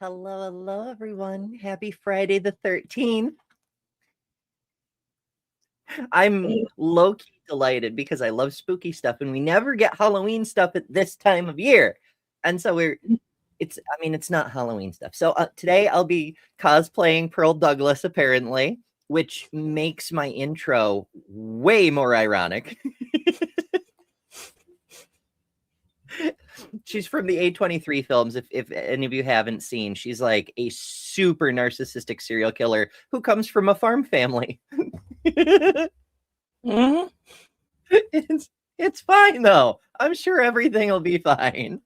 Hello, everyone. Happy Friday the 13th. I'm low-key delighted because I love spooky stuff, and we never get Halloween stuff at this time of year. And so it's not Halloween stuff. So today I'll be cosplaying Pearl Douglas, apparently, which makes my intro way more ironic. She's from the A23 films. If any of you haven't seen, she's like a super narcissistic serial killer who comes from a farm family. Mm-hmm. It's fine though. I'm sure everything will be fine.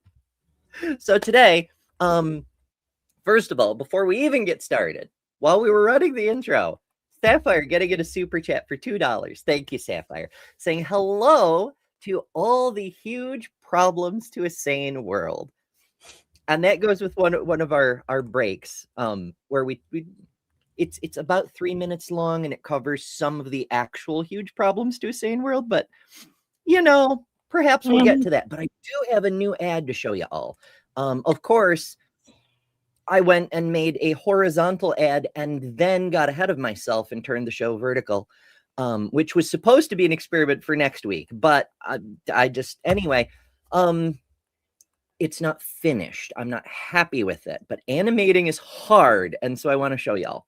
So today, first of all, before we even get started, while we were running the intro, Sapphire getting in a super chat for $2. Thank you, Sapphire. Saying hello to all the huge problems to a sane world. And that goes with one of our breaks, where it's about 3 minutes long and it covers some of the actual huge problems to a sane world, but perhaps we'll get to that. But I do have a new ad to show you all. Of course, I went and made a horizontal ad and then got ahead of myself and turned the show vertical, which was supposed to be an experiment for next week. But anyway, it's not finished. I'm not happy with it, but animating is hard. And so I want to show y'all.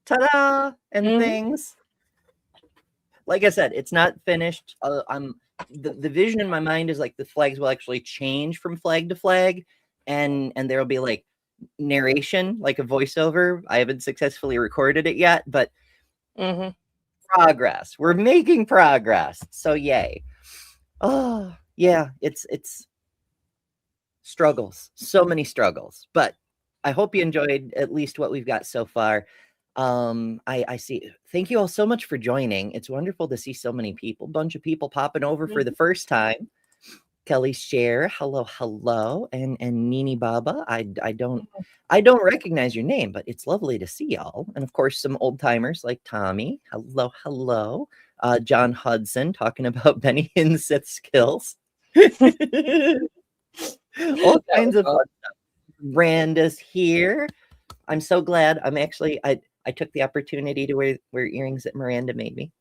Ta-da! And things. Like I said, it's not finished. The vision in my mind is like the flags will actually change from flag to flag, and there'll be like narration, like a voiceover. I haven't successfully recorded it yet, but progress. We're making progress. So yay. Oh yeah, it's struggles. So many struggles. But I hope you enjoyed at least what we've got so far. I see. Thank you all so much for joining. It's wonderful to see so many people, bunch of people popping over for the first time. Kelly Share, hello, and Nini Baba. I don't recognize your name, but it's lovely to see y'all. And of course, some old timers like Tommy. Hello. John Hudson talking about Benny Hinseth's skills. All kinds of fun stuff. Randa's here. I'm so glad. I took the opportunity to wear earrings that Miranda made me.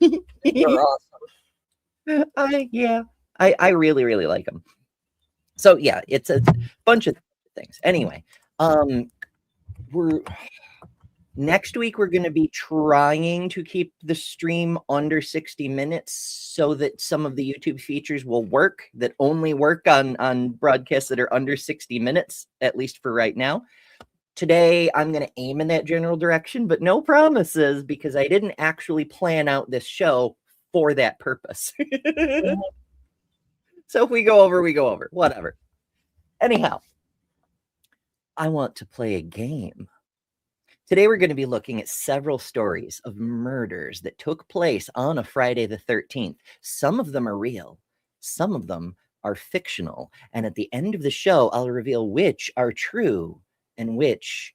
They're awesome. I really, really like them. So yeah, it's a bunch of things. Anyway, next week we're going to be trying to keep the stream under 60 minutes so that some of the YouTube features will work that only work on broadcasts that are under 60 minutes, at least for right now. Today, I'm going to aim in that general direction, but no promises because I didn't actually plan out this show for that purpose. So if we go over, we go over. Whatever. Anyhow, I want to play a game. Today, we're going to be looking at several stories of murders that took place on a Friday the 13th. Some of them are real, some of them are fictional. And at the end of the show, I'll reveal which are true and which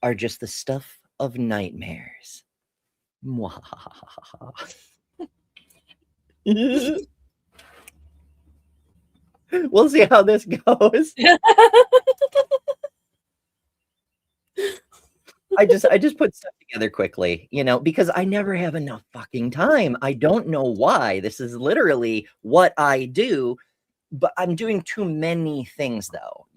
are just the stuff of nightmares. We'll see how this goes. I just put stuff together quickly, because I never have enough fucking time. I don't know why. This is literally what I do, but I'm doing too many things though,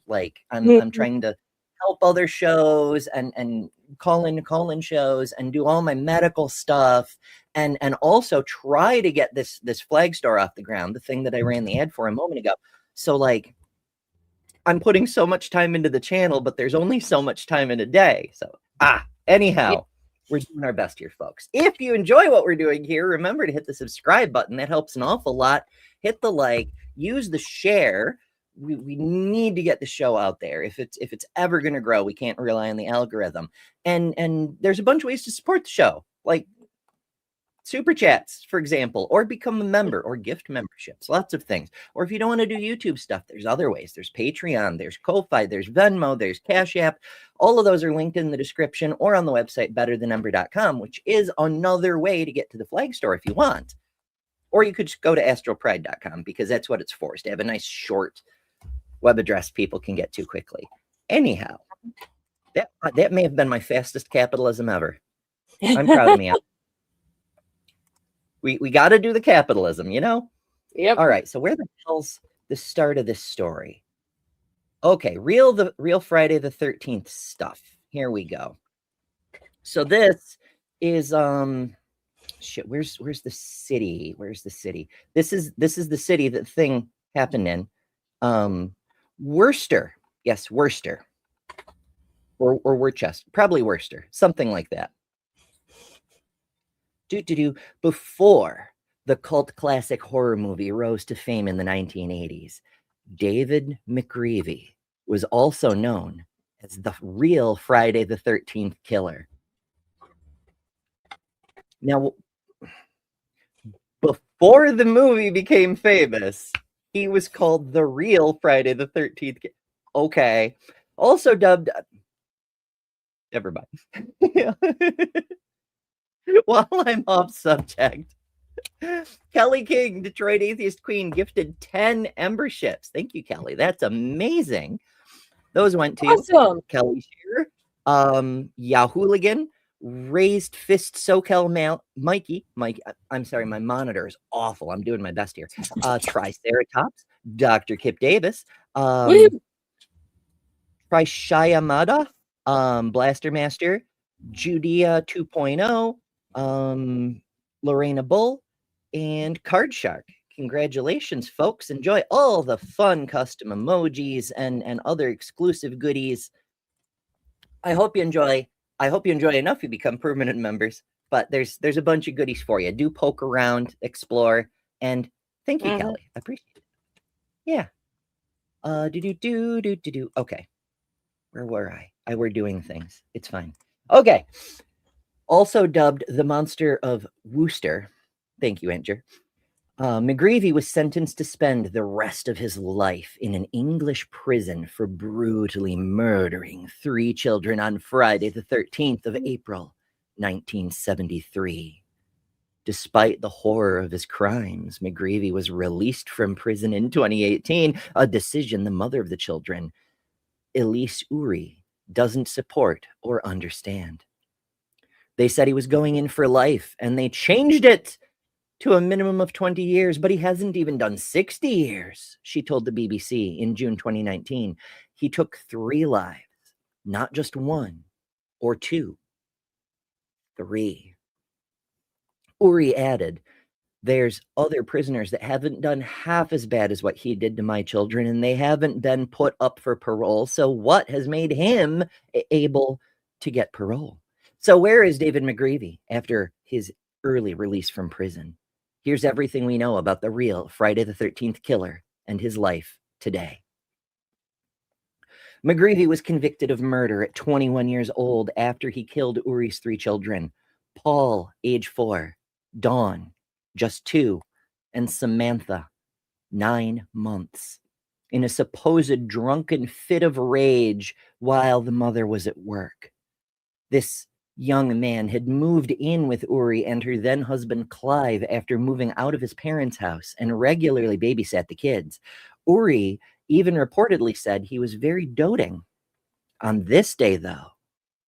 like I'm trying to help other shows and call in shows and do all my medical stuff and also try to get this flag store off the ground, the thing that I ran the ad for a moment ago. So like I'm putting so much time into the channel, but there's only so much time in a day. So, anyhow, we're doing our best here, folks. If you enjoy what we're doing here, remember to hit the subscribe button. That helps an awful lot. Hit the like, use the share. We need to get the show out there. If it's ever going to grow, we can't rely on the algorithm. And there's a bunch of ways to support the show, like super chats, for example, or become a member or gift memberships, lots of things. Or if you don't want to do YouTube stuff, there's other ways. There's Patreon, there's Ko-Fi, there's Venmo, there's Cash App. All of those are linked in the description or on the website betterthanumber.com, which is another way to get to the flag store if you want. Or you could just go to astralpride.com because that's what it's for, is to have a nice short web address people can get to quickly. Anyhow, that may have been my fastest capitalism ever. I'm proud of me. We got to do the capitalism, Yep. All right. So where the hell's the start of this story? Okay, real Friday the 13th stuff. Here we go. So this is shit. Where's the city? Where's the city? This is the city that thing happened in. Worcester. Yes, Worcester. Or Worcester. Probably Worcester. Something like that. Before the cult classic horror movie rose to fame in the 1980s, David McGreevy was also known as the real Friday the 13th killer. Now, before the movie became famous, he was called the real Friday the 13th. Okay. Also dubbed... Never mind. While I'm off subject, Kelly King, Detroit Atheist Queen, gifted 10 memberships. Thank you, Kelly. That's amazing. Those went to awesome. Kelly Shearer, Yahooligan, Raised Fist SoCal Mikey. I'm sorry, my monitor is awful. I'm doing my best here. Triceratops, Dr. Kip Davis, Trishayamada, Blaster Master, Judea 2.0, Lorena Bull, and Card Shark. Congratulations, folks. Enjoy all the fun custom emojis and other exclusive goodies. I hope you enjoy enough you become permanent members, but there's a bunch of goodies for you. Do poke around, explore, and thank you, Kelly. I appreciate it. Yeah. Okay. Where were I? We're doing things. It's fine. Okay. Also dubbed the Monster of Worcester. Thank you, Andrew. McGreevy was sentenced to spend the rest of his life in an English prison for brutally murdering 3 children on Friday the 13th of April, 1973. Despite the horror of his crimes, McGreevy was released from prison in 2018, a decision the mother of the children, Elise Uri, doesn't support or understand. They said he was going in for life, and they changed it to a minimum of 20 years, but he hasn't even done 60 years, she told the BBC in June 2019. He took 3 lives, not just 1 or 2, 3. Uri added, there's other prisoners that haven't done half as bad as what he did to my children, and they haven't been put up for parole. So what has made him able to get parole? So where is David McGreevy after his early release from prison? Here's everything we know about the real Friday the 13th killer and his life today. McGreevy was convicted of murder at 21 years old after he killed Uri's 3 children: Paul, age 4, Dawn, just 2, and Samantha, 9 months, in a supposed drunken fit of rage while the mother was at work. This young man had moved in with Uri and her then husband Clive after moving out of his parents' house and regularly babysat the kids. Uri even reportedly said he was very doting. On this day, though,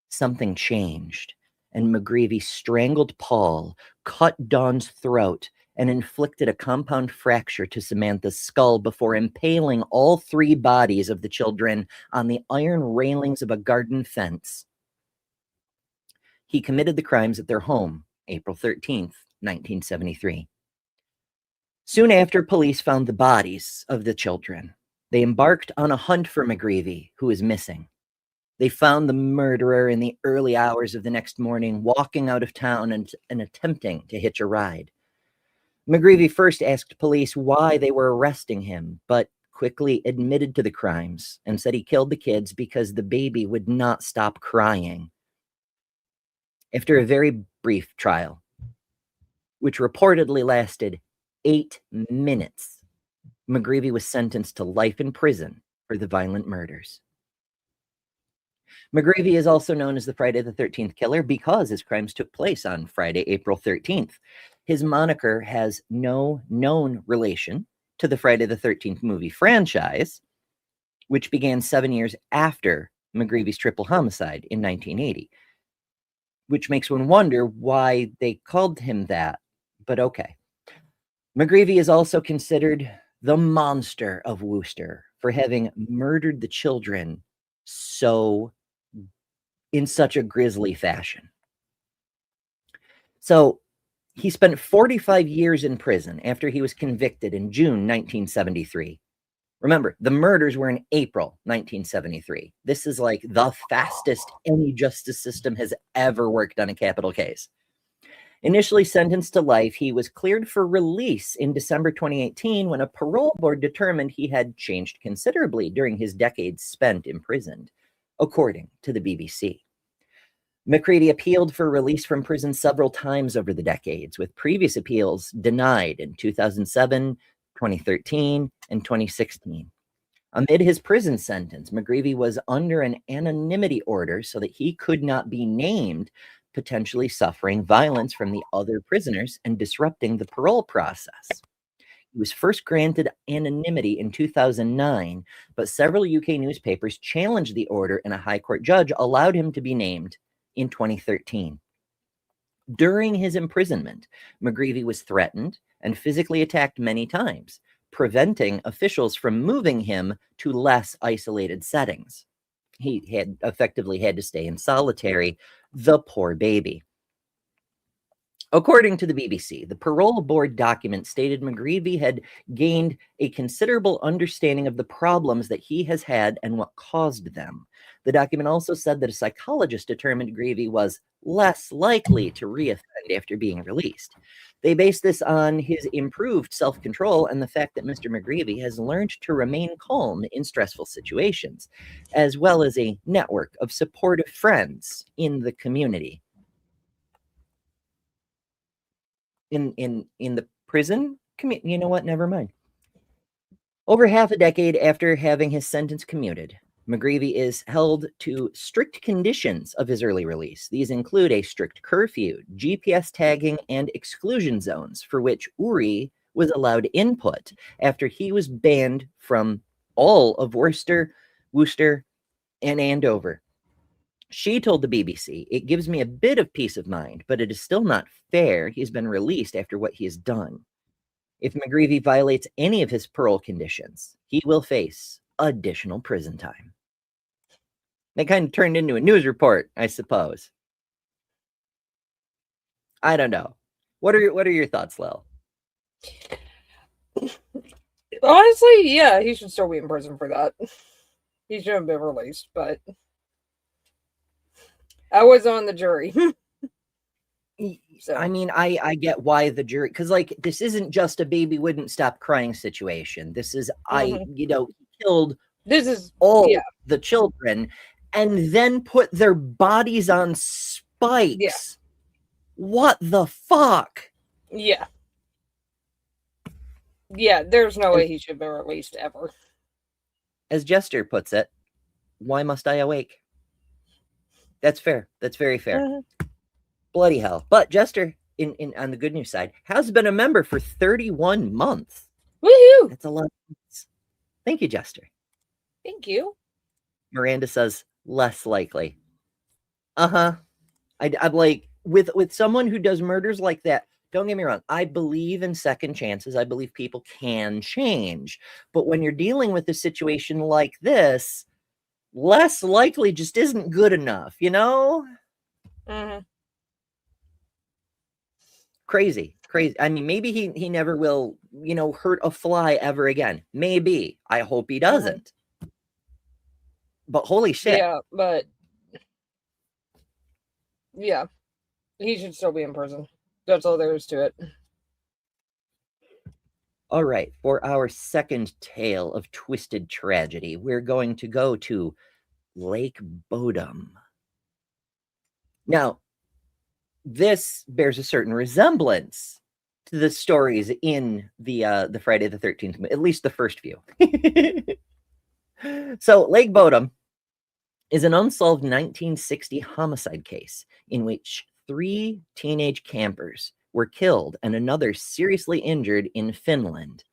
something changed, and McGreevy strangled Paul, cut Dawn's throat, and inflicted a compound fracture to Samantha's skull before impaling all 3 bodies of the children on the iron railings of a garden fence. He committed the crimes at their home, April 13th, 1973. Soon after police found the bodies of the children, they embarked on a hunt for McGreevy, who was missing. They found the murderer in the early hours of the next morning, walking out of town and attempting to hitch a ride. McGreevy first asked police why they were arresting him, but quickly admitted to the crimes and said he killed the kids because the baby would not stop crying. After a very brief trial, which reportedly lasted 8 minutes, McGreevy was sentenced to life in prison for the violent murders. McGreevy is also known as the Friday the 13th Killer because his crimes took place on Friday, April 13th. His moniker has no known relation to the Friday the 13th movie franchise, which began 7 years after McGreevy's triple homicide in 1980. Which makes one wonder why they called him that, but okay. McGreevy is also considered the monster of Worcester for having murdered the children in such a grisly fashion. So he spent 45 years in prison after he was convicted in June 1973. Remember, the murders were in April 1973. This is like the fastest any justice system has ever worked on a capital case. Initially sentenced to life, he was cleared for release in December 2018 when a parole board determined he had changed considerably during his decades spent imprisoned, according to the BBC. McCready appealed for release from prison several times over the decades, with previous appeals denied in 2007, 2013, and 2016. Amid his prison sentence, McGreevy was under an anonymity order so that he could not be named, potentially suffering violence from the other prisoners and disrupting the parole process. He was first granted anonymity in 2009, but several UK newspapers challenged the order, and a High Court judge allowed him to be named in 2013. During his imprisonment, McGreevy was threatened and physically attacked many times, preventing officials from moving him to less isolated settings. He had effectively had to stay in solitary, the poor baby. According to the BBC, the parole board document stated McGreevy had gained a considerable understanding of the problems that he has had and what caused them. The document also said that a psychologist determined McGreevy was less likely to reoffend after being released. They based this on his improved self-control and the fact that Mr. McGreevy has learned to remain calm in stressful situations, as well as a network of supportive friends in the community. In the prison you know what, never mind. Over half a decade after having his sentence commuted, McGreevy is held to strict conditions of his early release. These include a strict curfew, GPS tagging, and exclusion zones, for which Uri was allowed input after he was banned from all of Worcester, and Andover. She told the BBC, "It gives me a bit of peace of mind, but it is still not fair. He's been released after what he has done. If McGreevy violates any of his parole conditions, he will face additional prison time." That kind of turned into a news report, I suppose. I don't know. What are your thoughts, Lil? Honestly, yeah, he should still be in prison for that. He shouldn't have been released, but I was on the jury. So. I mean, I get why the jury, because like this isn't just a baby wouldn't stop crying situation. This is he killed This is all yeah, the children, and then put their bodies on spikes. Yeah. What the fuck? yeah. Yeah, there's no way he should have been released ever. As Jester puts it, why must I awake? That's fair. That's very fair. Mhm. Bloody hell. But Jester, on the good news side, has been a member for 31 months. Woohoo! That's a lot of months. Thank you, Jester. Thank you. Miranda says, less likely. Uh-huh. I'm like, with someone who does murders like that, don't get me wrong, I believe in second chances. I believe people can change. But when you're dealing with a situation like this, less likely just isn't good enough, you know? Mhm. Crazy. I mean, maybe he never will, hurt a fly ever again. Maybe. I hope he doesn't. But holy shit. Yeah, but yeah, he should still be in prison. That's all there is to it. All right, for our second tale of twisted tragedy, we're going to go to Lake Bodom. Now, this bears a certain resemblance to the stories in the Friday the 13th, at least the first few. So, Lake Bodom is an unsolved 1960 homicide case in which 3 teenage campers were killed and another seriously injured in Finland.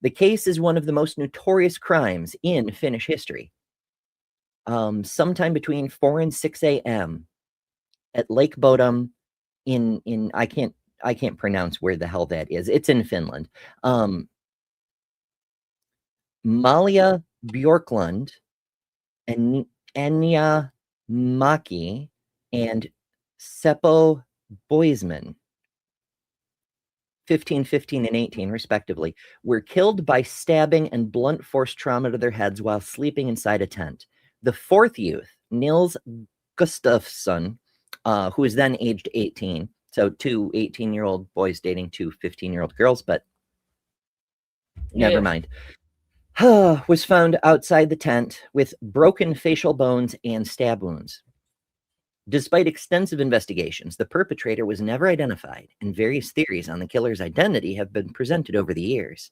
The case is one of the most notorious crimes in Finnish history. Sometime between 4 and 6 a.m. at Lake Bodom in I can't pronounce where the hell that is. It's in Finland. Malia Bjorklund and Enya Maki and Seppo Boisman, 15, 15, and 18, respectively, were killed by stabbing and blunt force trauma to their heads while sleeping inside a tent. The fourth youth, Nils Gustafsson, who was then aged 18, so 2 18-year-old boys dating 2 15-year-old girls, but never mind, was found outside the tent with broken facial bones and stab wounds. Despite extensive investigations, the perpetrator was never identified, and various theories on the killer's identity have been presented over the years.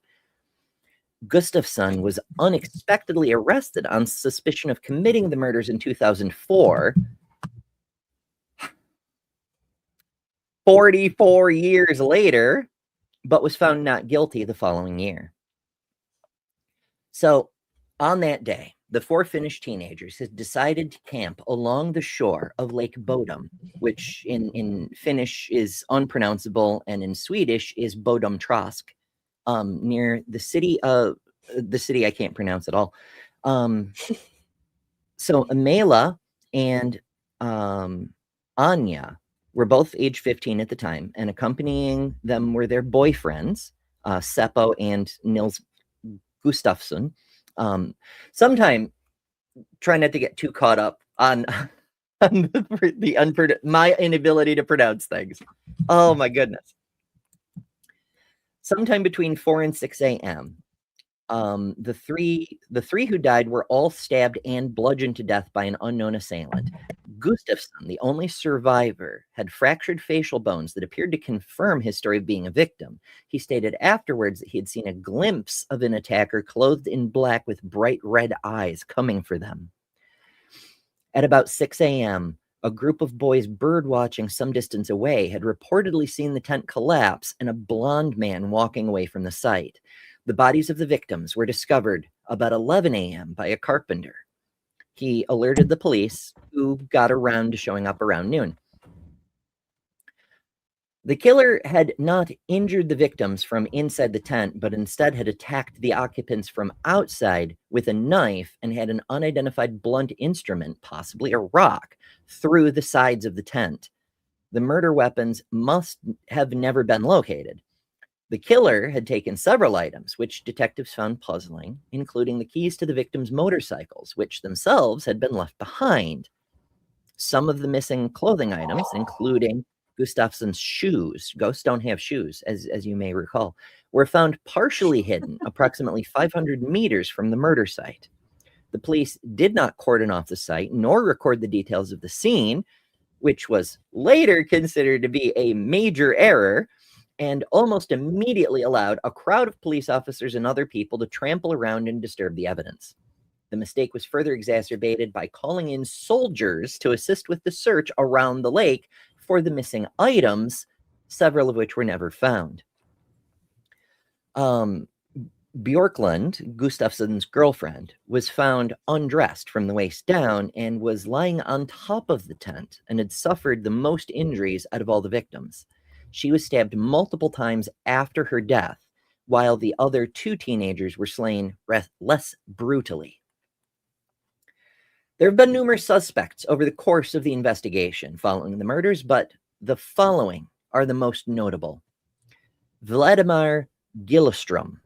Gustafsson was unexpectedly arrested on suspicion of committing the murders in 2004. 44 years later, but was found not guilty the following year. So, on that day, the 4 Finnish teenagers had decided to camp along the shore of Lake Bodom, which in Finnish is unpronounceable, and in Swedish is Bodomträsk, near the city I can't pronounce at all. So Amela and Anya were both age 15 at the time, and accompanying them were their boyfriends, Seppo and Nils Gustafsson. Sometime, try not to get too caught up on my inability to pronounce things. Oh my goodness. Sometime between 4 and 6 a.m., the three who died were all stabbed and bludgeoned to death by an unknown assailant. Gustafsson, the only survivor, had fractured facial bones that appeared to confirm his story of being a victim. He stated afterwards that he had seen a glimpse of an attacker clothed in black with bright red eyes coming for them. At about 6 a.m., a group of boys bird watching some distance away had reportedly seen the tent collapse and a blond man walking away from the site. The bodies of the victims were discovered about 11 a.m. by a carpenter. He alerted the police, who got around to showing up around noon. The killer had not injured the victims from inside the tent, but instead had attacked the occupants from outside with a knife and had an unidentified blunt instrument, possibly a rock, through the sides of the tent. The murder weapons must have never been located. The killer had taken several items, which detectives found puzzling, including the keys to the victims' motorcycles, which themselves had been left behind. Some of the missing clothing items, including Gustafsson's shoes — ghosts don't have shoes, as you may recall — were found partially hidden approximately 500 meters from the murder site. The police did not cordon off the site nor record the details of the scene, which was later considered to be a major error, and almost immediately allowed a crowd of police officers and other people to trample around and disturb the evidence. The mistake was further exacerbated by calling in soldiers to assist with the search around the lake for the missing items, several of which were never found. Bjorklund, Gustafsson's girlfriend, was found undressed from the waist down and was lying on top of the tent and had suffered the most injuries out of all the victims. She was stabbed multiple times after her death, while the other 2 teenagers were slain less brutally. There have been numerous suspects over the course of the investigation following the murders, but the following are the most notable. Vladimir Gillestrom.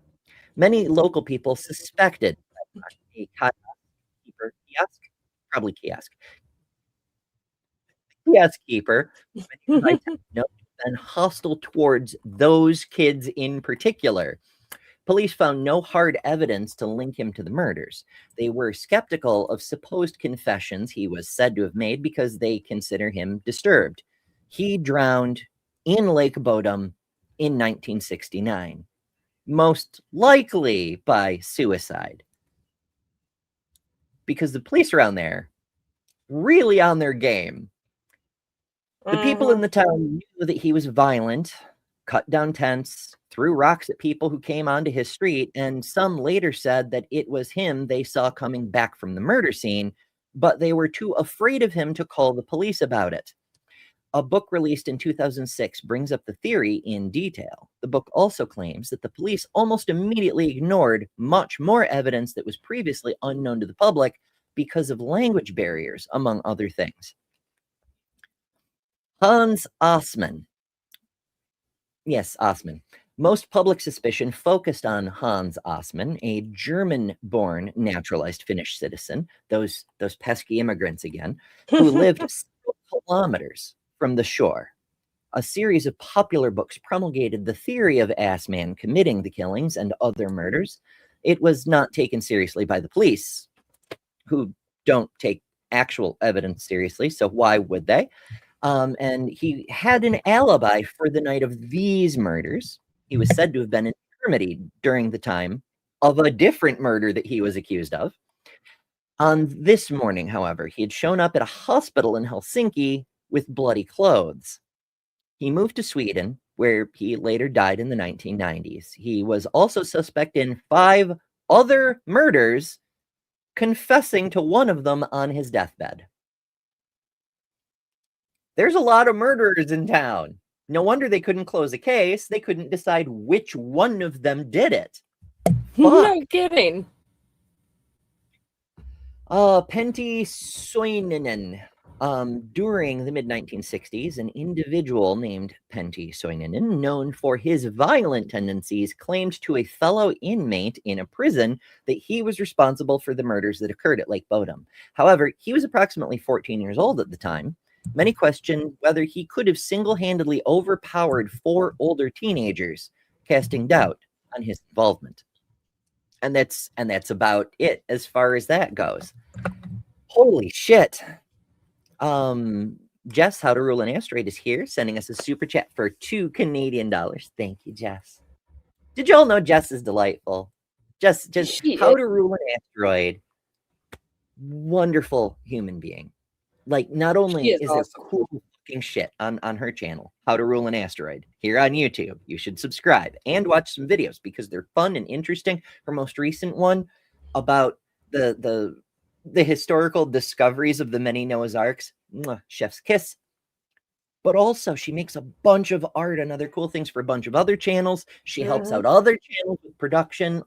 Many local people suspected a kiosk keeper and hostile towards those kids in particular. Police found no hard evidence to link him to the murders. They were skeptical of supposed confessions he was said to have made because they consider him disturbed. He drowned in Lake Bodom in 1969, most likely by suicide. Because the police around there really on their game. The people in the town knew that he was violent, cut down tents, threw rocks at people who came onto his street, and some later said that it was him they saw coming back from the murder scene, but they were too afraid of him to call the police about it. A book released in 2006 brings up the theory in detail. The book also claims that the police almost immediately ignored much more evidence that was previously unknown to the public because of language barriers, among other things. Hans Assmann. Yes, Assmann. Most public suspicion focused on Hans Assmann, a German-born naturalized Finnish citizen, those pesky immigrants again, who lived several kilometers from the shore. A series of popular books promulgated the theory of Assmann committing the killings and other murders. It was not taken seriously by the police, who don't take actual evidence seriously, so why would they? And he had an alibi for the night of these murders. He was said to have been in infirmity during the time of a different murder that he was accused of. On this morning, however, he had shown up at a hospital in Helsinki with bloody clothes. He moved to Sweden, where he later died in the 1990s. He was also suspect in 5 other murders, confessing to one of them on his deathbed. There's a lot of murderers in town. No wonder they couldn't close a case. They couldn't decide which one of them did it. No kidding. Pentti Soininen. During the mid-1960s, an individual named Pentti Soininen, known for his violent tendencies, claimed to a fellow inmate in a prison that he was responsible for the murders that occurred at Lake Bodom. However, he was approximately 14 years old at the time. Many questioned whether he could have single-handedly overpowered 4 older teenagers, casting doubt on his involvement. And that's about it as far as that goes. Holy shit. Jess, How to Rule an Asteroid, is here, sending us a super chat for $2 Canadian. Thank you, Jess. Did y'all know Jess is delightful? Just How to Rule an Asteroid. Wonderful human being. Like, not only is awesome. It cool fucking shit on her channel, How to Rule an Asteroid, here on YouTube. You should subscribe and watch some videos because they're fun and interesting. Her most recent one about the historical discoveries of the many Noah's Arks. Mwah, chef's kiss. But also, she makes a bunch of art and other cool things for a bunch of other channels. She helps out other channels with production,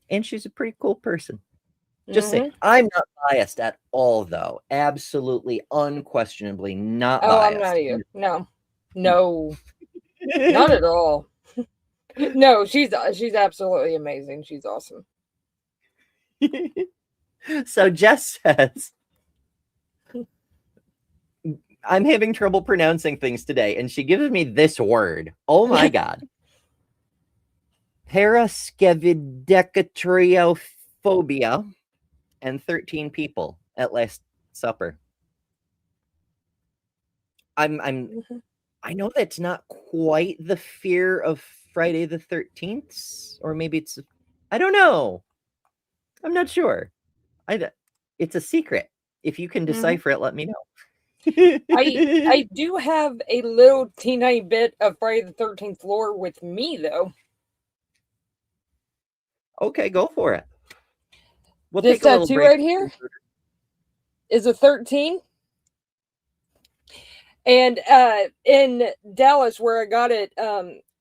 and she's a pretty cool person. Just saying, I'm not biased at all, though. Absolutely, unquestionably not biased. I'm not either. No, not at all. No, she's absolutely amazing. She's awesome. So Jess says, I'm having trouble pronouncing things today, and she gives me this word. Oh my God. paraskevidecatriophobia, and 13 people at Last Supper. I know that's not quite the fear of Friday the 13th, or maybe it's, I don't know. I'm not sure. It's a secret. If you can decipher it, let me know. I do have a little teeny bit of Friday the 13th lore with me, though. Okay, go for it. We'll this take a little tattoo break right here is a 13. And in Dallas, where I got it,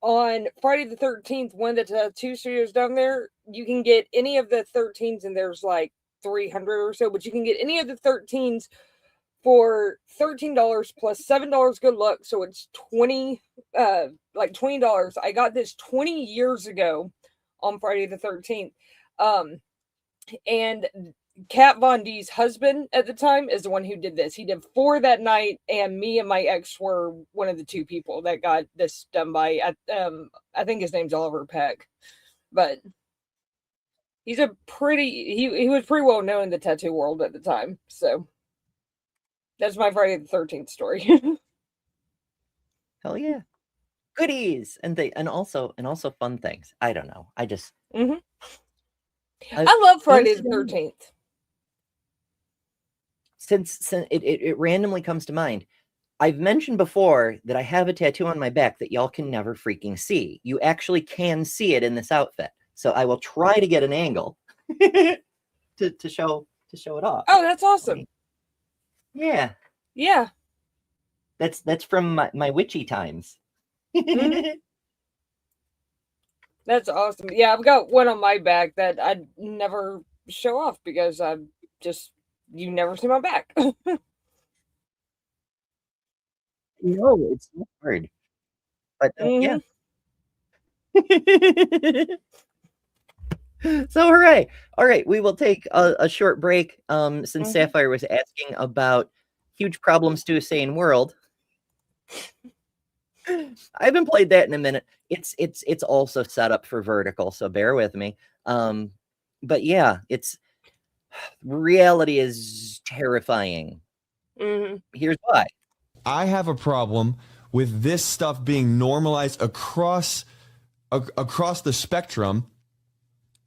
on Friday the 13th, one of the tattoo studios down there, you can get any of the 13s, and there's like 300 or so, but you can get any of the 13s for $13 plus $7 good luck. So it's $20. I got this 20 years ago on Friday the 13th. And Kat Von D's husband at the time is the one who did this. He did 4 that night, and me and my ex were one of the 2 people that got this done by, I think his name's Oliver Peck. But he's he was pretty well known in the tattoo world at the time. So that's my Friday the 13th story. Hell yeah. Goodies and also fun things. I don't know. I just I love Friday the 13th. Since it randomly comes to mind, I've mentioned before that I have a tattoo on my back that y'all can never freaking see. You actually can see it in this outfit. So I will try to get an angle to show it off. Oh, that's awesome. Yeah. Yeah. That's from my witchy times. That's awesome. Yeah, I've got one on my back that I'd never show off because you never see my back. No, it's not hard. But yeah. So hooray. All right, we will take a short break since Sapphire was asking about huge problems to a sane world. I haven't played that in a minute. It's also set up for vertical, so bear with me. But yeah, reality is terrifying. Here's why. I have a problem with this stuff being normalized across the spectrum,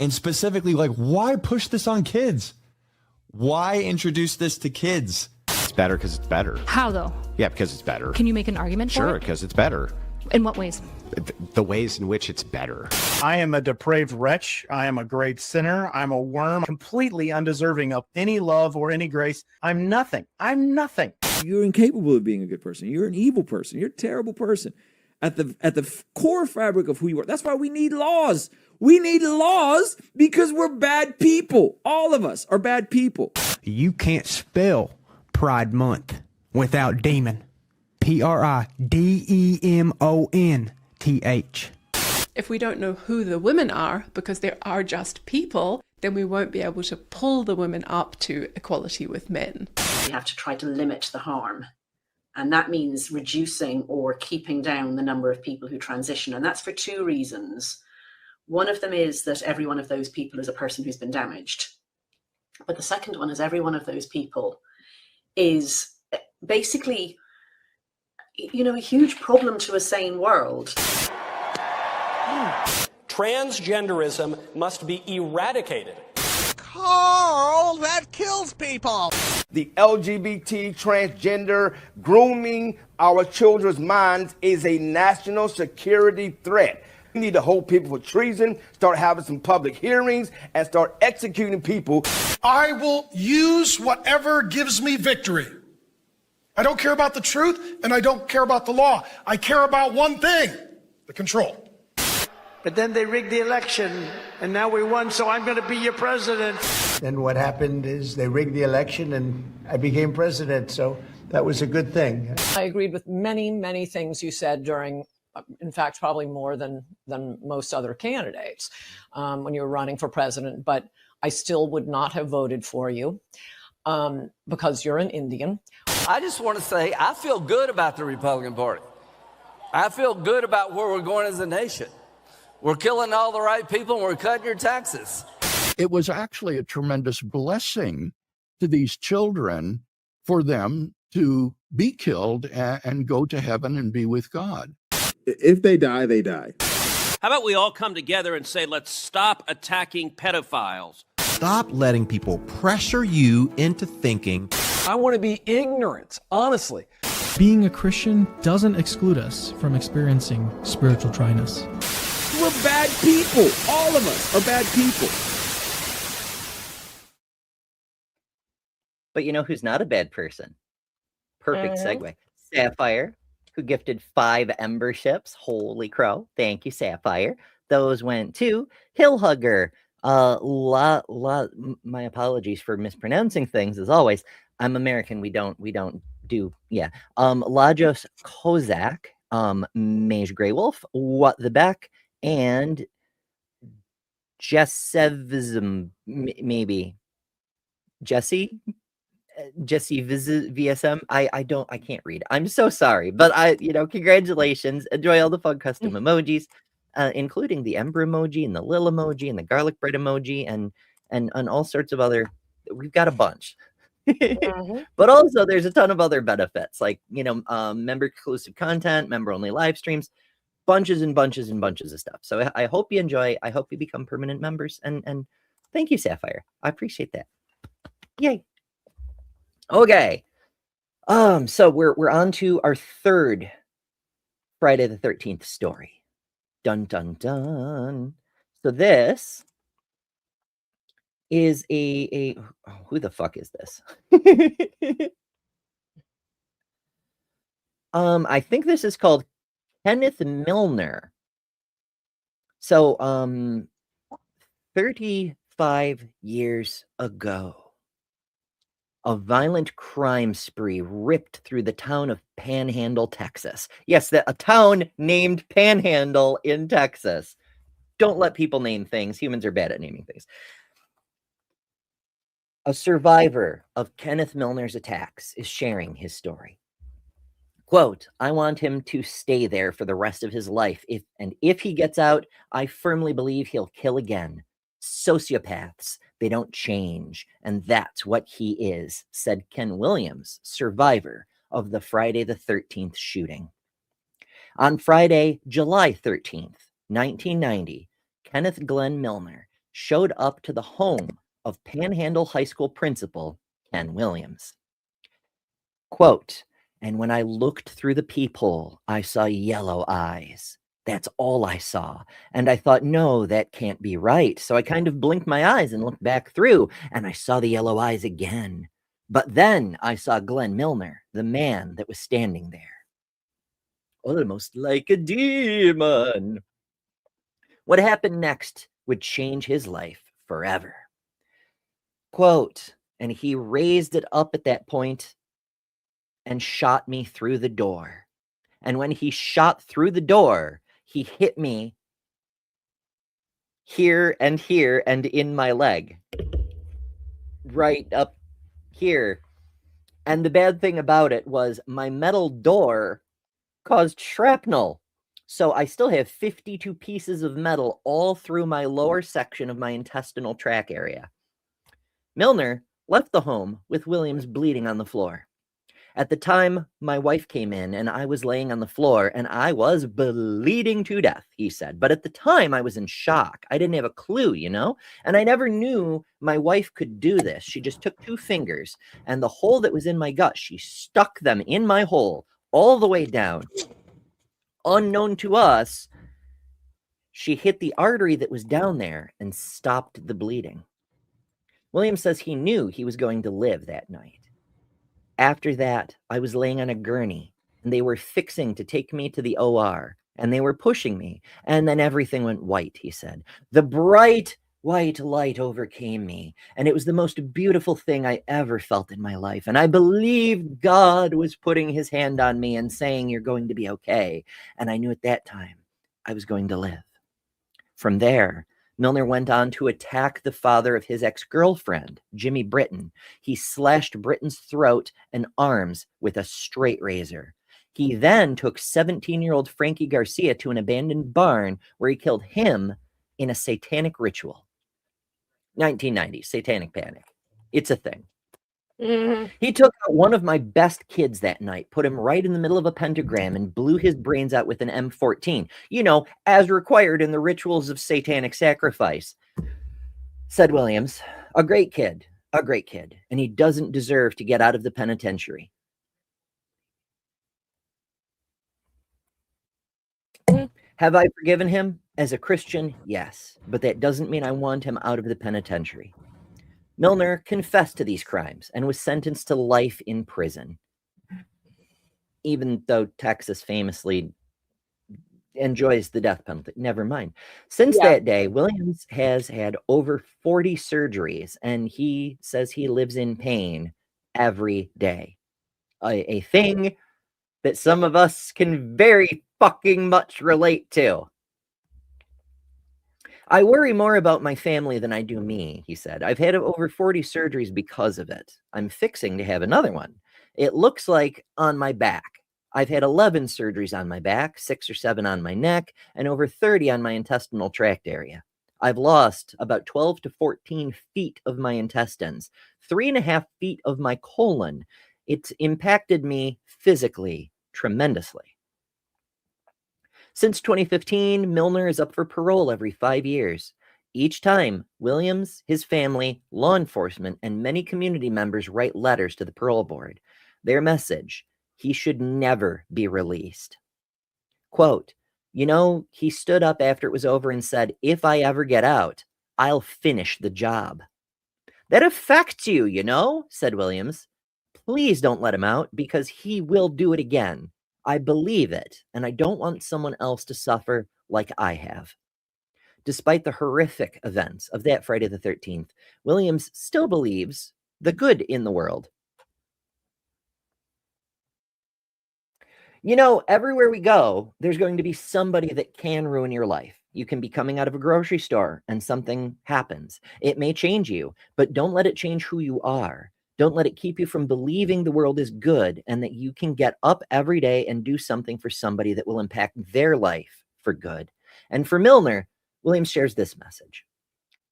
and specifically, like, why push this on kids? Why introduce this to kids? It's better because it's better. How though? Yeah, because it's better. Can you make an argument for it? Sure, because it's better. In what ways? The ways in which it's better. I am a depraved wretch. I am a great sinner. I'm a worm, completely undeserving of any love or any grace. I'm nothing. I'm nothing. You're incapable of being a good person. You're an evil person. You're a terrible person. At the core fabric of who you are. That's why we need laws. We need laws because we're bad people. All of us are bad people. You can't spell Pride Month without demon. PRIDEMONTH. If we don't know who the women are, because there are just people, then we won't be able to pull the women up to equality with men. We have to try to limit the harm. And that means reducing or keeping down the number of people who transition. And that's for 2 reasons. One of them is that every one of those people is a person who's been damaged. But the second one is every one of those people is basically, a huge problem to a sane world. Transgenderism must be eradicated. Carl, that kills people. The LGBT, transgender, grooming our children's minds is a national security threat. We need to hold people for treason, start having some public hearings, and start executing people. I will use whatever gives me victory. I don't care about the truth, and I don't care about the law. I care about one thing, the control. But then they rigged the election, and now we won, so I'm going to be your president. Then what happened is they rigged the election, and I became president, so that was a good thing. I agreed with many, many things you said during, in fact, probably more than most other candidates when you were running for president, but I still would not have voted for you because you're an Indian. I just want to say I feel good about the Republican Party. I feel good about where we're going as a nation. We're killing all the right people and we're cutting your taxes. It was actually a tremendous blessing to these children for them to be killed and go to heaven and be with God. If they die, they die. How about we all come together and say, let's stop attacking pedophiles? Stop letting people pressure you into thinking, I want to be ignorant, honestly. Being a Christian doesn't exclude us from experiencing spiritual dryness. We're bad people. All of us are bad people. But you know who's not a bad person? Perfect segue. Sapphire, who gifted 5 Ember ships. Holy crow. Thank you, Sapphire. Those went to Hill Hugger. My apologies for mispronouncing things as always. I'm American. We don't do, yeah. Lajos Kozak, Mage Grey Wolf, What the Beck, and Jessevism, maybe. Jesse VSM. I can't read. I'm so sorry, but congratulations. Enjoy all the fun custom emojis, including the Ember emoji and the Lil emoji and the garlic bread emoji and all sorts of other. We've got a bunch. But also there's a ton of other benefits like, member exclusive content, member only live streams, bunches and bunches and bunches of stuff. So I hope you enjoy. I hope you become permanent members and thank you, Sapphire. I appreciate that. Yay. Okay. So we're on to our third Friday the 13th story. Dun dun dun. So this is who the fuck is this? I think this is called Kenneth Milner. So 35 years ago, a violent crime spree ripped through the town of Panhandle, Texas. Yes, a town named Panhandle in Texas. Don't let people name things. Humans are bad at naming things. A survivor of Kenneth Milner's attacks is sharing his story. Quote, I want him to stay there for the rest of his life. If he gets out, I firmly believe he'll kill again. Sociopaths, they don't change. And that's what he is, said Ken Williams, survivor of the Friday the 13th shooting. On Friday, July 13th, 1990, Kenneth Glenn Milner showed up to the home of Panhandle High School principal Ken Williams. Quote, and when I looked through the peephole, I saw yellow eyes. That's all I saw. And I thought, no, that can't be right. So I kind of blinked my eyes and looked back through, and I saw the yellow eyes again. But then I saw Glenn Milner, the man that was standing there. Almost like a demon. What happened next would change his life forever. Quote, and he raised it up at that point and shot me through the door. And when he shot through the door, he hit me here and in my leg. Right up here. And the bad thing about it was my metal door caused shrapnel. So I still have 52 pieces of metal all through my lower section of my intestinal tract area. Milner left the home with Williams bleeding on the floor. At the time, my wife came in and I was laying on the floor and I was bleeding to death, he said. But at the time, I was in shock. I didn't have a clue, and I never knew my wife could do this. She just took 2 fingers and the hole that was in my gut, she stuck them in my hole all the way down. Unknown to us, she hit the artery that was down there and stopped the bleeding. Williams says he knew he was going to live that night. After that, I was laying on a gurney, and they were fixing to take me to the OR, and they were pushing me, and then everything went white, he said. The bright white light overcame me, and it was the most beautiful thing I ever felt in my life, and I believed God was putting his hand on me and saying, you're going to be okay, and I knew at that time I was going to live. From there, Milner went on to attack the father of his ex-girlfriend, Jimmy Britton. He slashed Britton's throat and arms with a straight razor. He then took 17-year-old Frankie Garcia to an abandoned barn where he killed him in a satanic ritual. 1990s, satanic panic. It's a thing. He took out one of my best kids that night, put him right in the middle of a pentagram, and blew his brains out with an M14. You know, as required in the rituals of satanic sacrifice, said Williams. A great kid, and he doesn't deserve to get out of the penitentiary. Have I forgiven him? As a Christian, yes, but that doesn't mean I want him out of the penitentiary. Milner confessed to these crimes and was sentenced to life in prison, even though Texas famously enjoys the death penalty. Never mind. Since that day, Williams has had over 40 surgeries, and he says he lives in pain every day. A thing that some of us can very fucking much relate to. I worry more about my family than I do me, he said. I've had over 40 surgeries because of it. I'm fixing to have another one. It looks like on my back. I've had 11 surgeries on my back, 6 or 7 on my neck, and over 30 on my intestinal tract area. I've lost about 12 to 14 feet of my intestines, 3.5 feet of my colon. It's impacted me physically tremendously. Since 2015, Milner is up for parole every 5 years. Each time, Williams, his family, law enforcement, and many community members write letters to the parole board. Their message: he should never be released. Quote, you know, he stood up after it was over and said, if I ever get out, I'll finish the job. That affects you, you know, said Williams. Please don't let him out because he will do it again. I believe it, and I don't want someone else to suffer like I have. Despite the horrific events of that Friday the 13th, Williams still believes the good in the world. You know, everywhere we go, there's going to be somebody that can ruin your life. You can be coming out of a grocery store and something happens. It may change you, but don't let it change who you are. Don't let it keep you from believing the world is good and that you can get up every day and do something for somebody that will impact their life for good. And for Milner, Williams shares this message.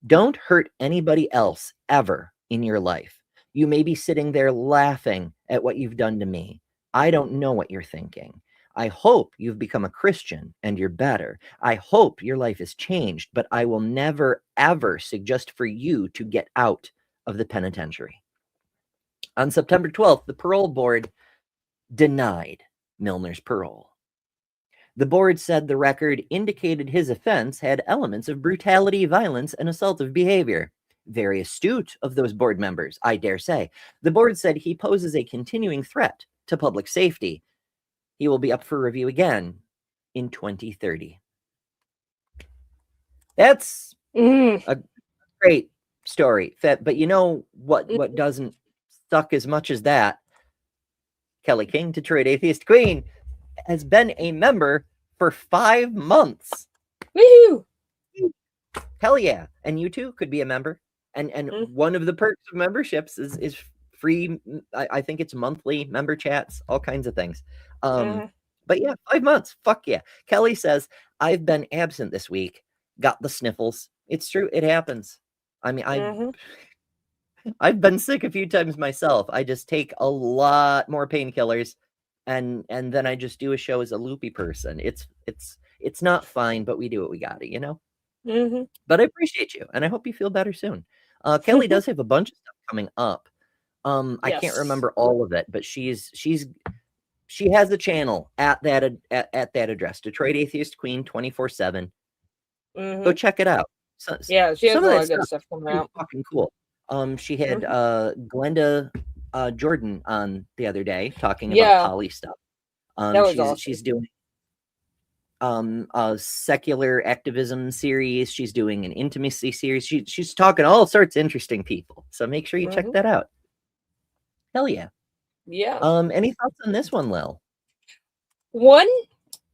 Don't hurt anybody else ever in your life. You may be sitting there laughing at what you've done to me. I don't know what you're thinking. I hope you've become a Christian and you're better. I hope your life has changed, but I will never, ever suggest for you to get out of the penitentiary. On September 12th, the parole board denied Milner's parole. The board said the record indicated his offense had elements of brutality, violence, and assaultive behavior. Very astute of those board members, I dare say. The board said he poses a continuing threat to public safety. He will be up for review again in 2030. That's a great story. But you know what doesn't suck as much as that? Kelly King, Detroit Atheist Queen, has been a member for 5 months. Woohoo! Hell yeah. And you too could be a member. And one of the perks of memberships is free. I think it's monthly member chats, all kinds of things. But yeah, 5 months. Fuck yeah. Kelly says, I've been absent this week. Got the sniffles. It's true. It happens. I mean, I've been sick a few times myself. I just take a lot more painkillers and then I just do a show as a loopy person. It's not fine, but we do what we gotta, you know? But I appreciate you and I hope you feel better soon. Kelly does have a bunch of stuff coming up. I can't remember all of it, but she has a channel at that address, Detroit Atheist Queen 24/7. Go check it out. Yeah, she has a some of lot that of good stuff coming out. Fucking cool. She had Glenda Jordan on the other day talking about poly stuff. That was awesome. She's doing a secular activism series. She's doing an intimacy series. She's talking to all sorts of interesting people. So make sure you check that out. Hell yeah. Yeah. Any thoughts on this one, Lil? One,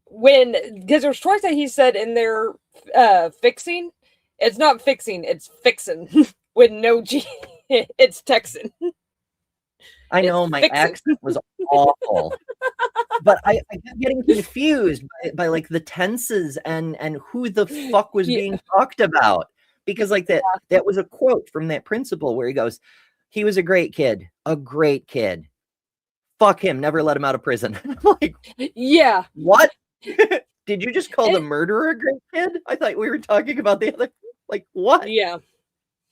because there's twice that he said in there fixing. It's not fixing, it's fixing with no G. It's Texan. I know my fix it. accent was awful, but I kept getting confused by like the tenses and who the fuck was being talked about, because like that was a quote from that principal where he goes, he was a great kid. Fuck him, never let him out of prison. I'm like, yeah, what? Did you just call the murderer a great kid? I thought we were talking about the other. Like what? Yeah.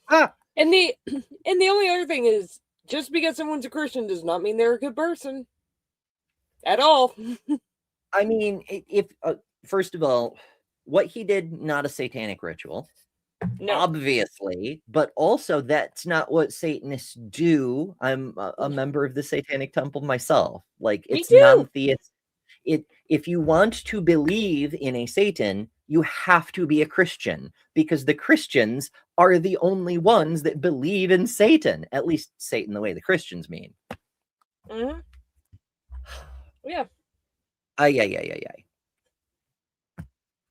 Ah. And the only other thing is, just because someone's a Christian does not mean they're a good person at all. I mean, if first of all, what he did, not a satanic ritual, obviously, but also that's not what Satanists do. I'm a member of the Satanic Temple myself. Like, it's non-theist. If you want to believe in a Satan, you have to be a Christian, because the Christians are the only ones that believe in Satan, at least Satan the way the Christians mean. Mm-hmm. Yeah. Ay.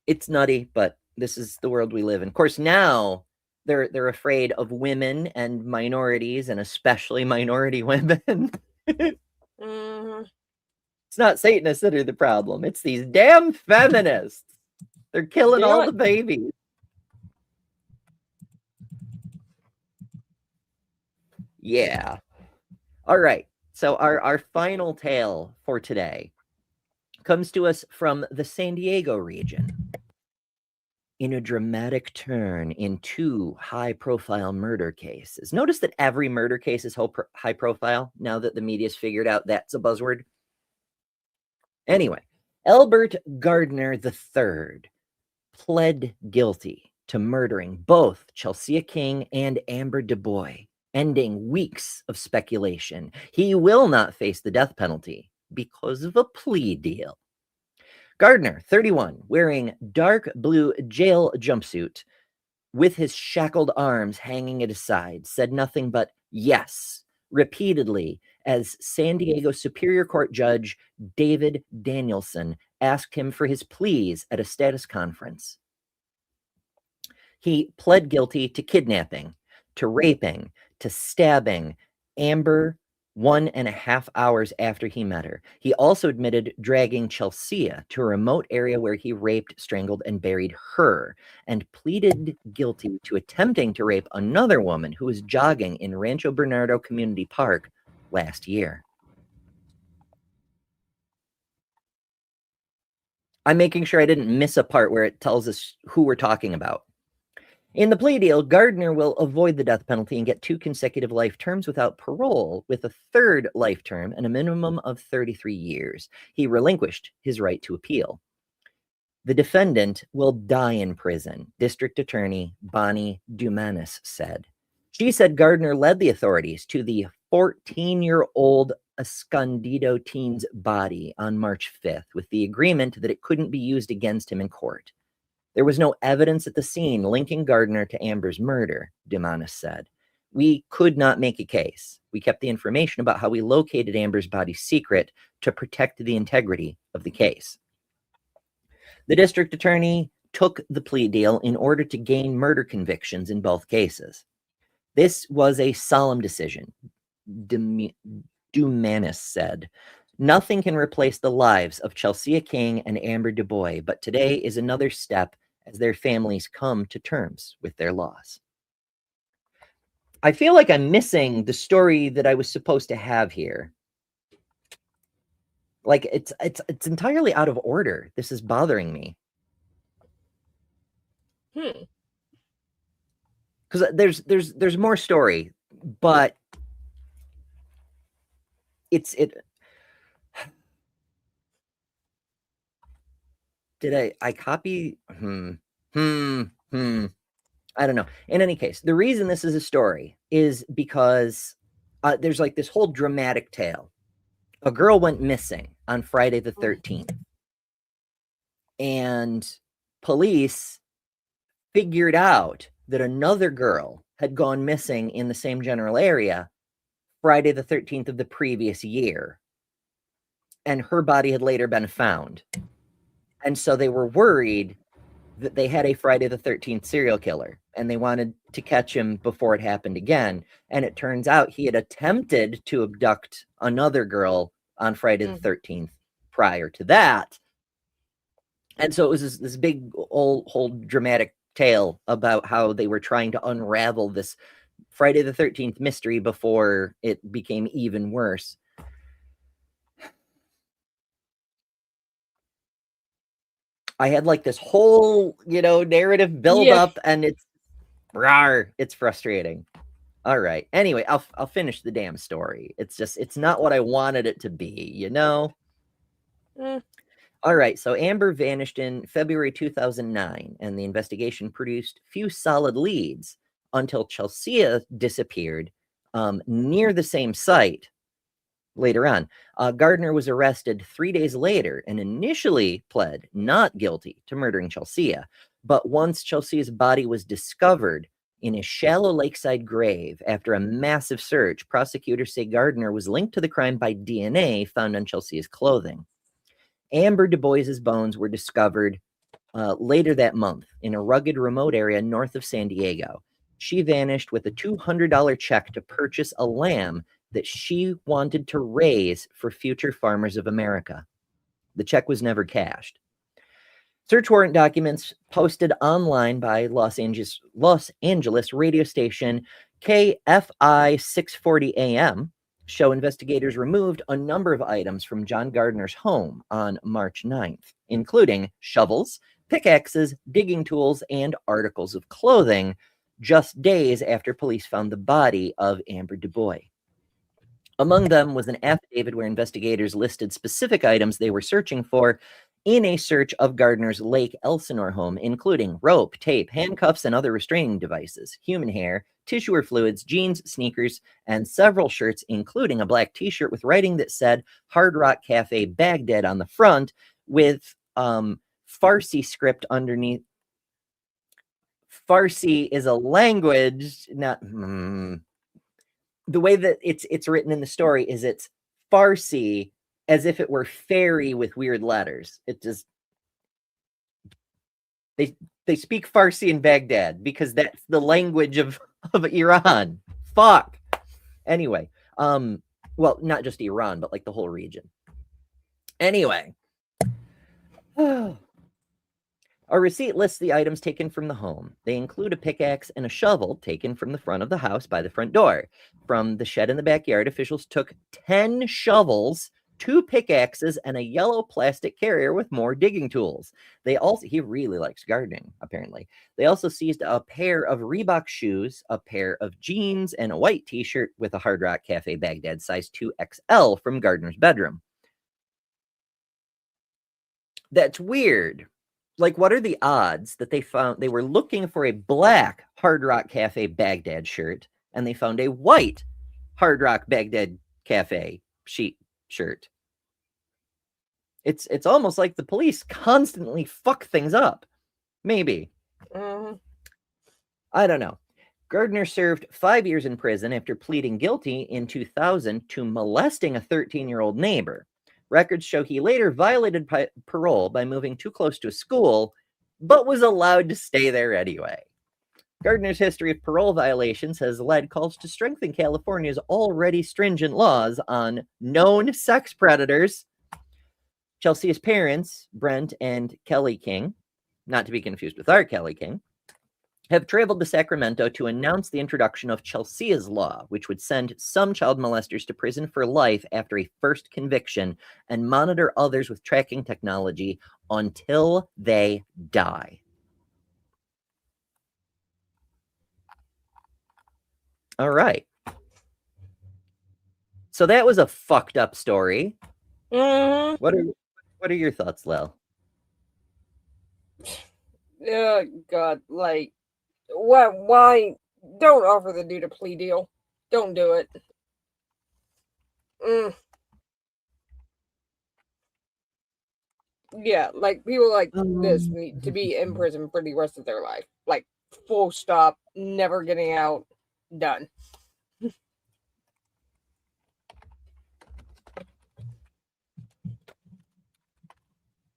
It's nutty, but this is the world we live in. Of course, now they're afraid of women and minorities, and especially minority women. Mm-hmm. It's not Satanists that are the problem. It's these damn feminists. They're killing all the babies. Yeah. All right. So our final tale for today comes to us from the San Diego region. In a dramatic turn in 2 high-profile murder cases. Notice that every murder case is high profile now that the media's figured out that's a buzzword. Anyway, Albert Gardner III pled guilty to murdering both Chelsea King and Amber DuBois, ending weeks of speculation. He will not face the death penalty because of a plea deal. Gardner, 31, wearing dark blue jail jumpsuit with his shackled arms hanging at his side, said nothing but yes repeatedly as San Diego Superior Court Judge David Danielson asked him for his pleas at a status conference. He pled guilty to kidnapping, to raping, to stabbing Amber 1.5 hours after he met her. He also admitted dragging Chelsea to a remote area where he raped, strangled, and buried her, and pleaded guilty to attempting to rape another woman who was jogging in Rancho Bernardo Community Park last year. I'm making sure I didn't miss a part where it tells us who we're talking about. In the plea deal, Gardner will avoid the death penalty and get 2 consecutive life terms without parole, with a 3rd life term and a minimum of 33 years. He relinquished his right to appeal. The defendant will die in prison, District Attorney Bonnie Dumanis said. She said Gardner led the authorities to the 14-year-old Escondido teen's body on March 5th with the agreement that it couldn't be used against him in court. There was no evidence at the scene linking Gardner to Amber's murder, Dumanis said. We could not make a case. We kept the information about how we located Amber's body secret to protect the integrity of the case. The district attorney took the plea deal in order to gain murder convictions in both cases. This was a solemn decision, Dumanis said. Nothing can replace the lives of Chelsea King and Amber DuBois, but today is another step as their families come to terms with their loss. I feel like I'm missing the story that I was supposed to have here. Like it's entirely out of order. This is bothering me. Because there's more story, but did I copy? I don't know. In any case, the reason this is a story is because there's like this whole dramatic tale. A girl went missing on Friday the 13th. And police figured out that another girl had gone missing in the same general area Friday the 13th of the previous year. And her body had later been found. And so they were worried that they had a Friday the 13th serial killer, and they wanted to catch him before it happened again. And it turns out he had attempted to abduct another girl on Friday the 13th prior to that. And so it was this big whole dramatic tale about how they were trying to unravel this Friday the 13th mystery before it became even worse. I had like this whole, narrative build up, and it's frustrating. All right. Anyway, I'll finish the damn story. It's not what I wanted it to be, All right. So Amber vanished in February 2009, and the investigation produced few solid leads until Chelsea disappeared near the same site later on. Gardner was arrested 3 days later and initially pled not guilty to murdering Chelsea. But once Chelsea's body was discovered in a shallow lakeside grave after a massive search, prosecutors say Gardner was linked to the crime by DNA found on Chelsea's clothing. Amber Du Bois's bones were discovered later that month in a rugged, remote area north of San Diego. She vanished with a $200 check to purchase a lamb that she wanted to raise for future farmers of America. The check was never cashed. Search warrant documents posted online by Los Angeles radio station KFI 640 AM show investigators removed a number of items from John Gardner's home on March 9th, including shovels, pickaxes, digging tools, and articles of clothing, just days after police found the body of Amber Du Bois. Among them was an affidavit where investigators listed specific items they were searching for in a search of Gardner's Lake Elsinore home, including rope, tape, handcuffs, and other restraining devices, human hair, tissue or fluids, jeans, sneakers, and several shirts, including a black t-shirt with writing that said Hard Rock Cafe Baghdad on the front with Farsi script underneath. Farsi is a language, not... The way that it's written in the story is it's Farsi as if it were fairy with weird letters. It just... They speak Farsi in Baghdad because that's the language of Iran. Fuck. Anyway, well, not just Iran, but like the whole region. Anyway. A receipt lists the items taken from the home. They include a pickaxe and a shovel taken from the front of the house by the front door. From the shed in the backyard, officials took 10 shovels, 2 pickaxes, and a yellow plastic carrier with more digging tools. He really likes gardening, apparently. They also seized a pair of Reebok shoes, a pair of jeans, and a white t-shirt with a Hard Rock Cafe Baghdad size 2XL from Gardner's bedroom. That's weird. Like, what are the odds that they were looking for a black Hard Rock Cafe Baghdad shirt, and they found a white Hard Rock Baghdad Cafe shirt? It's almost like the police constantly fuck things up. Maybe. I don't know. Gardner served 5 years in prison after pleading guilty in 2000 to molesting a 13-year-old neighbor. Records show he later violated parole by moving too close to a school, but was allowed to stay there anyway. Gardner's history of parole violations has led calls to strengthen California's already stringent laws on known sex predators. Chelsea's parents, Brent and Kelly King, not to be confused with our Kelly King, have traveled to Sacramento to announce the introduction of Chelsea's Law, which would send some child molesters to prison for life after a first conviction and monitor others with tracking technology until they die. All right. So that was a fucked up story. What are your thoughts, Lil? Oh, God, like... Why don't offer the dude a plea deal? Don't do it. Yeah, like people like this need to be in prison for the rest of their life. Like, full stop, never getting out, done.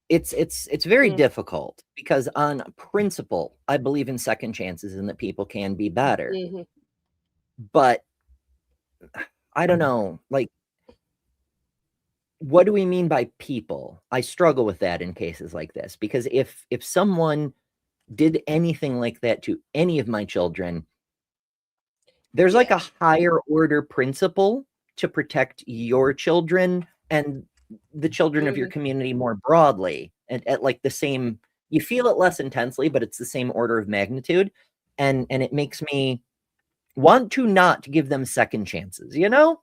It's very difficult because on principle, I believe in second chances and that people can be better. Mm-hmm. But I don't know, like, what do we mean by people? I struggle with that in cases like this, because if someone did anything like that to any of my children, there's like a higher order principle to protect your children and the children of your community more broadly, and at like the same, you feel it less intensely, but it's the same order of magnitude, and it makes me want to not give them second chances, you know?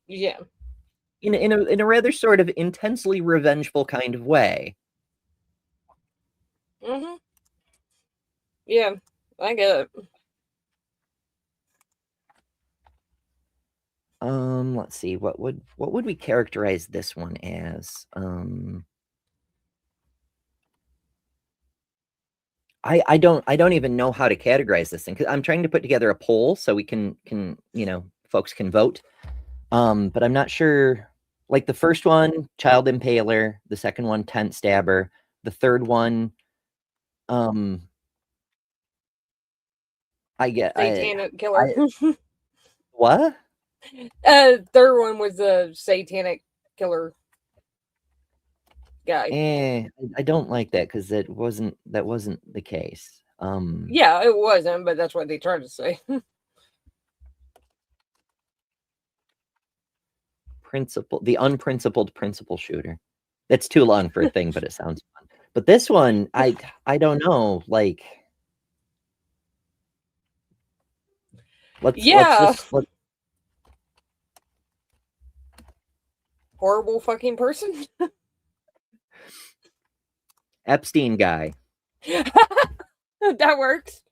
Yeah. In a rather sort of intensely revengeful kind of way. Mm-hmm. Yeah, I get it. Let's see, what would we characterize this one as? I don't even know how to categorize this thing, because I'm trying to put together a poll so we can folks can vote. But I'm not sure. Like the first one, child impaler. The second one, tent stabber. The third one, Satanic killer. What? Third one was the satanic killer guy. I don't like that, because that wasn't the case. Yeah, it wasn't, but that's what they tried to say. The unprincipled principal shooter. That's too long for a thing, but it sounds fun. But this one, I don't know. Like, let's horrible fucking person. Epstein guy. That works.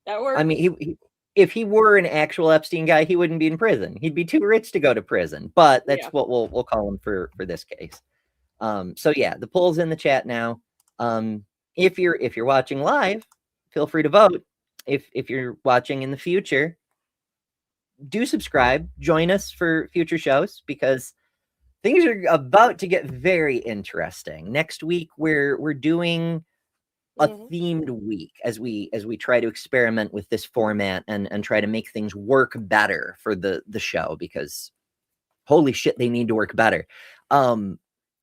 That works. I mean, if he were an actual Epstein guy, he wouldn't be in prison. He'd be too rich to go to prison. But that's what we'll call him for this case. So yeah, the poll's in the chat now. If you're watching live, feel free to vote. If you're watching in the future, do subscribe. Join us for future shows, because things are about to get very interesting. Next week, we're doing a themed week as we try to experiment with this format and try to make things work better for the show, because holy shit, they need to work better.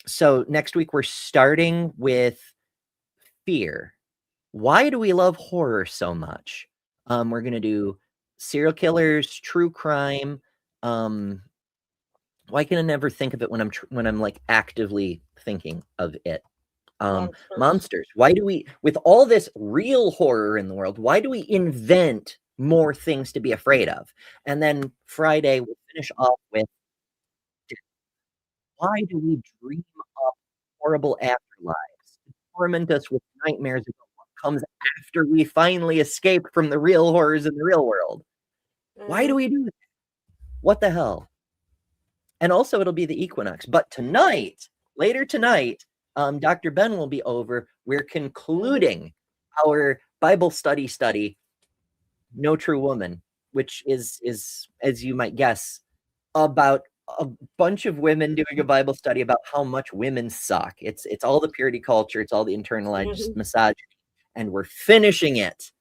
So next week we're starting with fear. Why do we love horror so much? We're gonna do serial killers, true crime. Why can I never think of it when I'm like actively thinking of it? Monsters. Why do we, with all this real horror in the world, why do we invent more things to be afraid of? And then Friday we'll finish off with, why do we dream up horrible afterlives to torment us with nightmares about what comes after we finally escape from the real horrors in the real world? Why do we do that? What the hell? And also it'll be the equinox. But tonight, later tonight, Dr. Ben will be over. We're concluding our Bible study, No True Woman, which is, as you might guess, about a bunch of women doing a Bible study about how much women suck. It's all the purity culture. It's all the internalized misogyny. And we're finishing it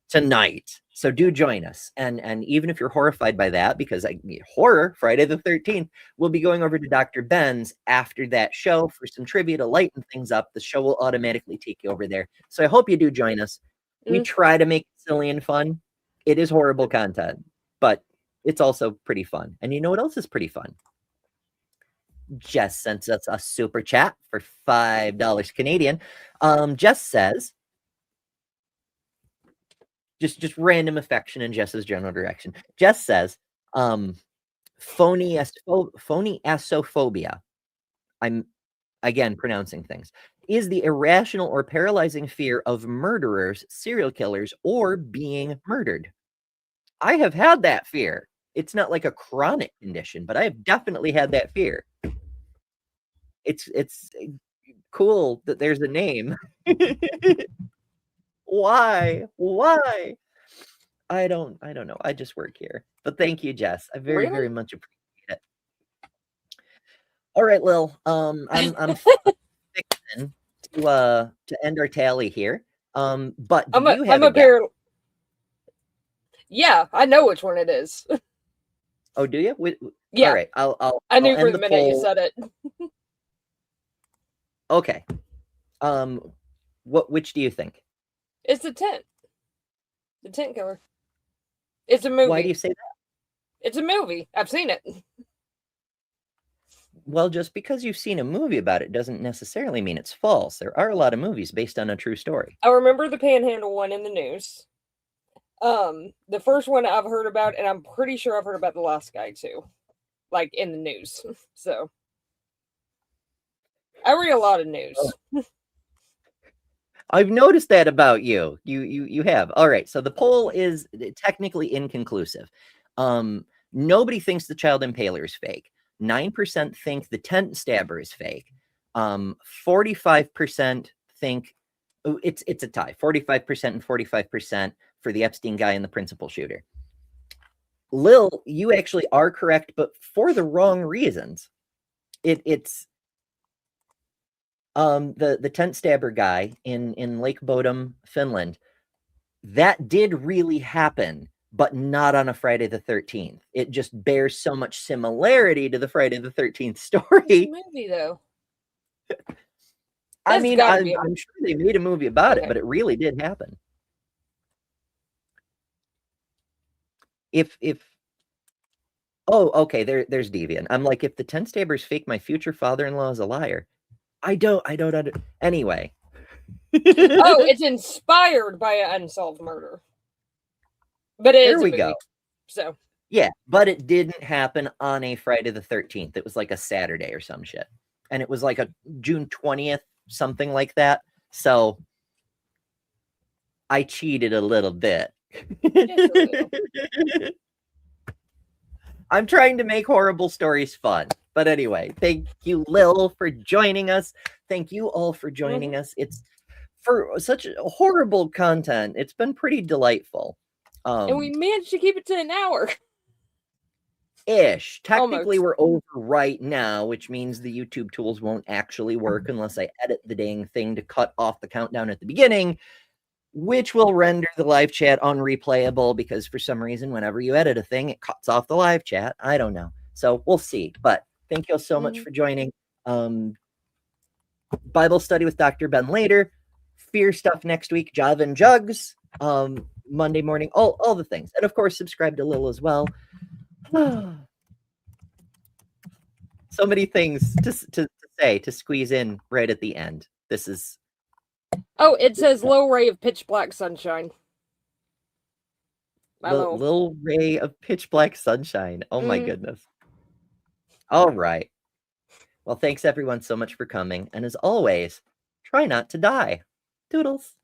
tonight. So do join us. And even if you're horrified by that, because horror, Friday the 13th, we'll be going over to Dr. Ben's after that show for some trivia to lighten things up. The show will automatically take you over there. So I hope you do join us. We try to make it silly and fun. It is horrible content, but it's also pretty fun. And you know what else is pretty fun? Jess sent us a super chat for $5 Canadian. Jess says, just random affection in Jess's general direction. Jess says, phony asophobia, I'm again pronouncing things, is the irrational or paralyzing fear of murderers, serial killers, or being murdered. I have had that fear. It's not like a chronic condition, but I have definitely had that fear. It's cool that there's a name. Why? I don't know. I just work here. But thank you, Jess. I very much appreciate it. All right, Lil. I'm fixing to end our tally here. But do you have I'm a up guess? here. Yeah, I know which one it is. Oh, do you? Yeah. All right. I'll I knew I'll for end the the minute you poll. said it. Okay. Which do you think? It's the tent. The tent killer. It's a movie. Why do you say that? It's a movie. I've seen it. Well, just because you've seen a movie about it doesn't necessarily mean it's false. There are a lot of movies based on a true story. I remember the Panhandle one in the news. The first one I've heard about, and I'm pretty sure I've heard about the last guy too, like in the news. So I read a lot of news. I've noticed that about you. You have. All right. So the poll is technically inconclusive. Nobody thinks the child impaler is fake. 9% think the tent stabber is fake. 45% think it's a tie. 45% and 45% for the Epstein guy and the principal shooter. Lil, you actually are correct, but for the wrong reasons. It's the tent stabber guy in Lake Bodom, Finland. That did really happen, but not on a Friday the 13th. It just bears so much similarity to the Friday the 13th story. It's a movie though. I That's mean, gotta be I'm sure they made a movie about it, but it really did happen. If oh, okay, there's Deviant. I'm like, if the tent stabber's fake, my future father-in-law is a liar. I don't anyway. Oh, it's inspired by an unsolved murder. But it is There we a movie, go. So Yeah, but it didn't happen on a Friday the 13th. It was like a Saturday or some shit. And it was like a June 20th, something like that. So I cheated a little bit. I'm trying to make horrible stories fun. But anyway, thank you, Lil, for joining us. Thank you all for joining us. It's for such horrible content. It's been pretty delightful. and we managed to keep it to an hour. Ish. Technically, Almost. we're over right now, which means the YouTube tools won't actually work unless I edit the dang thing to cut off the countdown at the beginning, which will render the live chat unreplayable because for some reason, whenever you edit a thing, it cuts off the live chat. I don't know. So we'll see. But thank you all so much for joining. Bible study with Dr. Ben later. Fear stuff next week. Java and Jugs. Monday morning. All the things. And of course, subscribe to Lil as well. So many things to say, to squeeze in right at the end. This is... Oh, it says low ray of pitch black sunshine. Little ray of pitch black sunshine. Oh my goodness. All right. Well, thanks everyone so much for coming. And as always, try not to die. Doodles.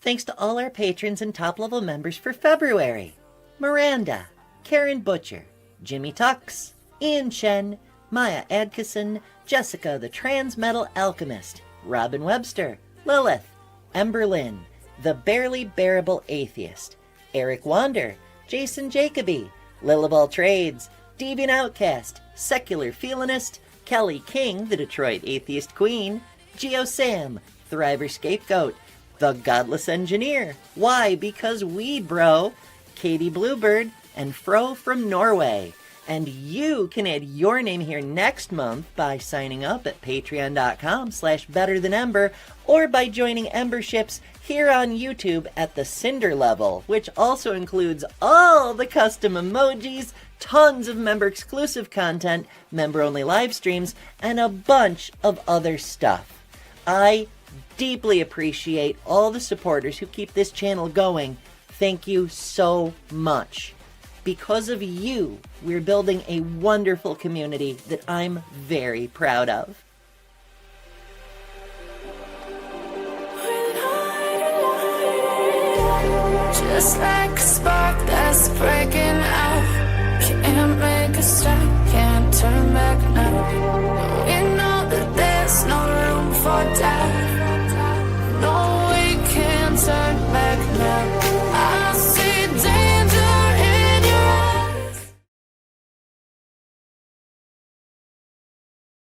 Thanks to all our patrons and top-level members for February. Miranda, Karen Butcher, Jimmy Tux, Ian Chen, Maya Adkison, Jessica the Transmetal Alchemist, Robin Webster, Lilith, Ember Lynn, The Barely Bearable Atheist, Eric Wander, Jason Jacoby, Liliball Trades, Deviant Outcast, Secular Feelinist, Kelly King, the Detroit Atheist Queen, Geo Sam, Thriver Scapegoat, The Godless Engineer, Why? Because we, bro, Katie Bluebird, and Fro from Norway. And you can add your name here next month by signing up at patreon.com/betterthanember or by joining Emberships here on YouTube at the Cinder level, which also includes all the custom emojis, tons of member-exclusive content, member-only live streams, and a bunch of other stuff. I deeply appreciate all the supporters who keep this channel going. Thank you so much. Because of you, we're building a wonderful community that I'm very proud of. Just like a spark that's breaking